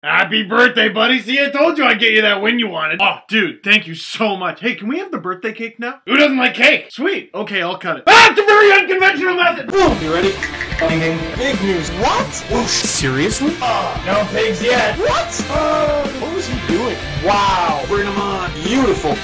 Happy birthday, buddy. See, I told you I'd get you that win you wanted. Oh, dude, thank you so much. Hey, can we have the birthday cake now? Who doesn't like cake? Sweet. Okay, I'll cut it. Ah, it's a very unconventional method. Boom. You ready? Big news. What? Whoosh. Seriously? No pigs yet. What? What was he doing? Wow. Bring him on. Beautiful.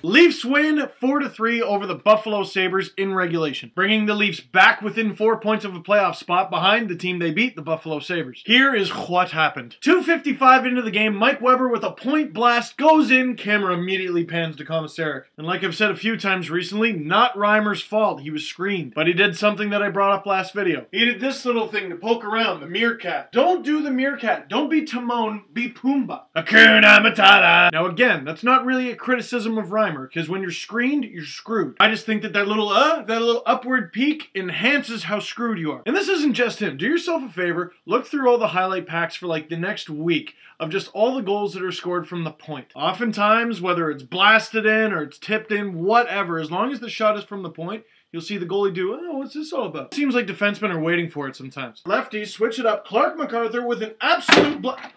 Leafs win 4-3 over the Buffalo Sabres in regulation, bringing the Leafs back within 4 points of a playoff spot behind the team they beat, the Buffalo Sabres. Here is what happened. 2:55 into the game, Mike Weber with a point blast goes in, camera immediately pans to Komisarek. And like I've said a few times recently, not Reimer's fault, he was screened. But he did something that I brought up last video. He did this little thing to poke around, the meerkat. Don't do the meerkat, don't be Timon, be Pumbaa. Hakuna Matata. Now again, that's not really a criticism of Reimer, because when you're screened, you're screwed. I just think that that little upward peak enhances how screwed you are. And this isn't just him. Do yourself a favor, look through all the highlight packs for like the next week of just all the goals that are scored from the point. Oftentimes, whether it's blasted in or it's tipped in, whatever, as long as the shot is from the point, you'll see the goalie do, oh, what's this all about? Seems like defensemen are waiting for it sometimes. Lefties switch it up. Clark MacArthur with an absolute blast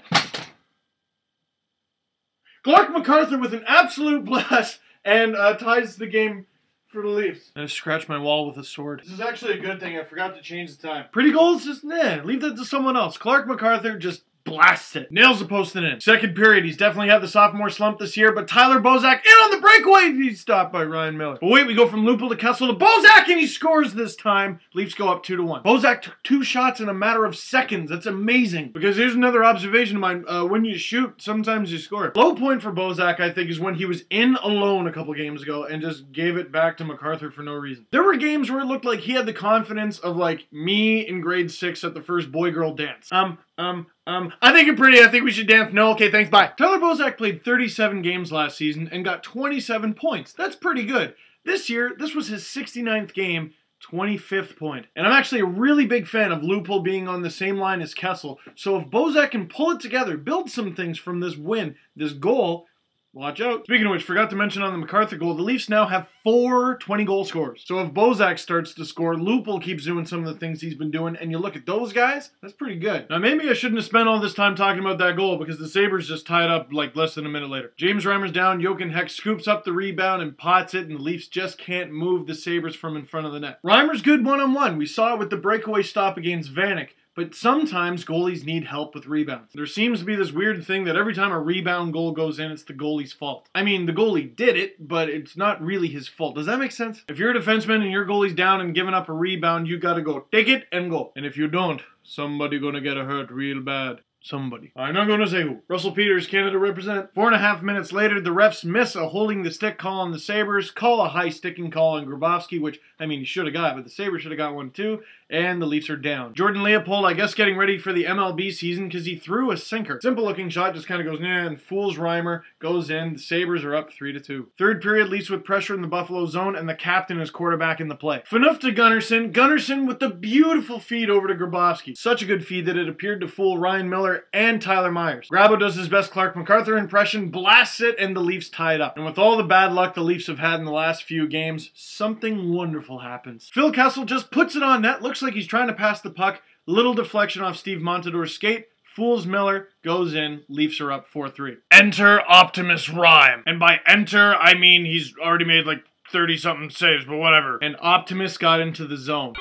and ties the game for the Leafs. I scratched my wall with a sword. This is actually a good thing. I forgot to change the time. Pretty goals, just leave that to someone else. Clark MacArthur just blasts it. Nails the post and in. Second period, he's definitely had the sophomore slump this year, but Tyler Bozak in on the breakaway. He's stopped by Ryan Miller. But wait, we go from Lupul to Kessel to Bozak, and he scores this time. Leafs go up 2-1. Bozak took 2 shots in a matter of seconds. That's amazing. Because here's another observation of mine. When you shoot, sometimes you score. Low point for Bozak, I think, is when he was in alone a couple games ago and just gave it back to MacArthur for no reason. There were games where it looked like he had the confidence of, like, me in grade 6 at the first boy-girl dance. I think you're pretty. I think we should dance. No, okay, thanks, bye. Tyler Bozak played 37 games last season and got 27 points. That's pretty good. This year, this was his 69th game, 25th point. And I'm actually a really big fan of Lupul being on the same line as Kessel. So if Bozak can pull it together, build some things from this win, this goal, watch out. Speaking of which, forgot to mention on the MacArthur goal, the Leafs now have 4 20-goal scorers. So if Bozak starts to score, Lupul keeps doing some of the things he's been doing, and you look at those guys, that's pretty good. Now maybe I shouldn't have spent all this time talking about that goal because the Sabres just tied up like less than a minute later. James Reimer's down, Jochen Heck scoops up the rebound and pots it, and the Leafs just can't move the Sabres from in front of the net. Reimer's good one-on-one. We saw it with the breakaway stop against Vanek. But sometimes goalies need help with rebounds. There seems to be this weird thing that every time a rebound goal goes in, it's the goalie's fault. I mean, the goalie did it, but it's not really his fault. Does that make sense? If you're a defenseman and your goalie's down and giving up a rebound, you gotta go take it and go. And if you don't, somebody gonna get hurt real bad. Somebody. I'm not going to say who. Russell Peters, Canada represent. 4.5 minutes later, the refs miss a holding the stick call on the Sabres, call a high sticking call on Grabowski, which, I mean, he should have got, but the Sabres should have got one too, and the Leafs are down. Jordan Leopold, I guess, getting ready for the MLB season because he threw a sinker. Simple looking shot, just kind of goes, nah, and fools Reimer, goes in. The Sabres are up 3-2. Third period, Leafs with pressure in the Buffalo zone, and the captain is quarterback in the play. Phaneuf to Gunnarsson. Gunnarsson with the beautiful feed over to Grabowski. Such a good feed that it appeared to fool Ryan Miller and Tyler Myers. Grabo does his best Clark MacArthur impression, blasts it, and the Leafs tie it up. And with all the bad luck the Leafs have had in the last few games, something wonderful happens. Phil Kessel just puts it on net, looks like he's trying to pass the puck, little deflection off Steve Montador's skate, fools Miller, goes in, Leafs are up 4-3. Enter Optimus Rhyme. And by enter, I mean he's already made like 30-something saves, but whatever. And Optimus got into the zone.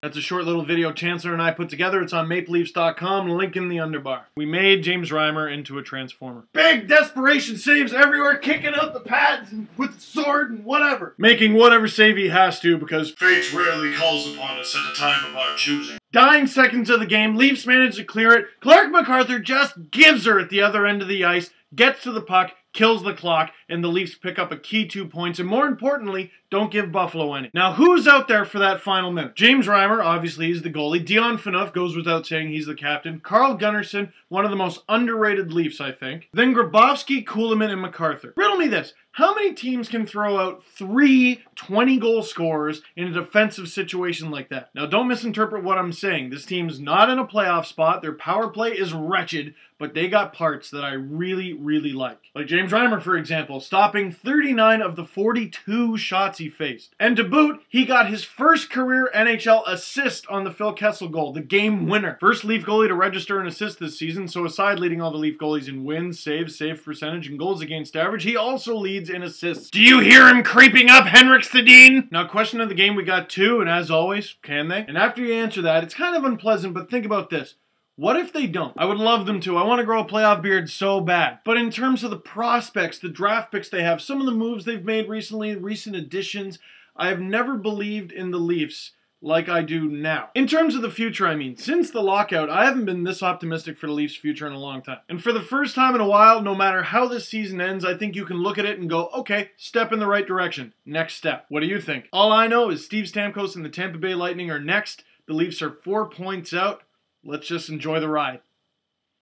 That's a short little video Chancellor and I put together. It's on MapleLeafs.com, link in the underbar. We made James Reimer into a transformer. Big desperation saves everywhere, kicking out the pads and with the sword and whatever. Making whatever save he has to because fate rarely calls upon us at a time of our choosing. Dying seconds of the game, Leafs manage to clear it. Clark MacArthur just gives her at the other end of the ice, gets to the puck, kills the clock, and the Leafs pick up a key 2 points, and more importantly, don't give Buffalo any. Now, who's out there for that final minute? James Reimer, obviously, he's the goalie. Dion Phaneuf goes without saying he's the captain. Carl Gunnarsson, one of the most underrated Leafs, I think. Then Grabowski, Kuhlman, and MacArthur. Riddle me this. How many teams can throw out 3 20-goal scorers in a defensive situation like that? Now, don't misinterpret what I'm saying. This team's not in a playoff spot. Their power play is wretched, but they got parts that I really, really like. Like James Reimer, for example, stopping 39 of the 42 shots he faced. And to boot, he got his first career NHL assist on the Phil Kessel goal, the game winner. First Leaf goalie to register an assist this season, so aside leading all the Leaf goalies in wins, saves, save percentage, and goals against average, he also leads in assists. Do you hear him creeping up, Henrik Sedin? Now, question of the game, we got 2, and as always, can they? And after you answer that, it's kind of unpleasant, but think about this. What if they don't? I would love them to. I want to grow a playoff beard so bad. But in terms of the prospects, the draft picks they have, some of the moves they've made recently, recent additions, I have never believed in the Leafs like I do now. In terms of the future, I mean, since the lockout, I haven't been this optimistic for the Leafs' future in a long time. And for the first time in a while, no matter how this season ends, I think you can look at it and go, okay, step in the right direction. Next step. What do you think? All I know is Steve Stamkos and the Tampa Bay Lightning are next. The Leafs are 4 points out. Let's just enjoy the ride.